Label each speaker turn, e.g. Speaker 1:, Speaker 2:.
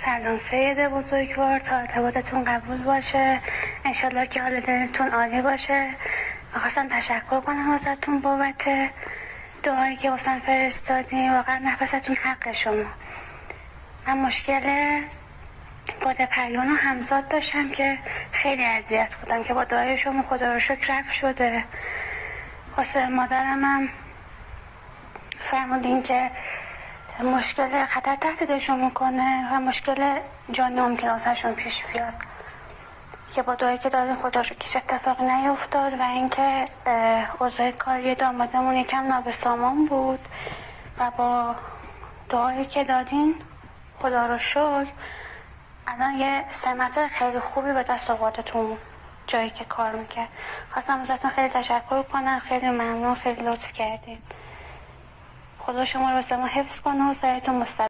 Speaker 1: سلام سید بزرگوار، تا ارتباطتون قبول باشه، انشالله که حال دلتون عالی باشه. میخواستم تشکر کنم ازتون بابت دعایی که واسم فرستادین، واقعا نفستون حق شما. من مشکل باد پریان و همزاد داشتم که خیلی اذیت بودم که با دعای شما خدا رو شکر رفت شده. واسه مادرم هم فرمودین که مشکل خطر تهدیدشون میکنه و مشکل جانی ممکنه واسهشون پیش بیاد، که با دعایی که دادین خدا رو کش اتفاقی نیفتاد. و اینکه اوضاع کاری دامادمون یکم نابسامان بود و با دعایی که دادین خدا رو شکر الان یه سمت خیلی خوبی به دست آوردتون جایی که کار میکرد. خواستم ازتون خیلی تشکر کنم، خیلی ممنون، خیلی لطف کردین. خدا شما رو واسه ما حفظ کنه و سرتون مستقیم.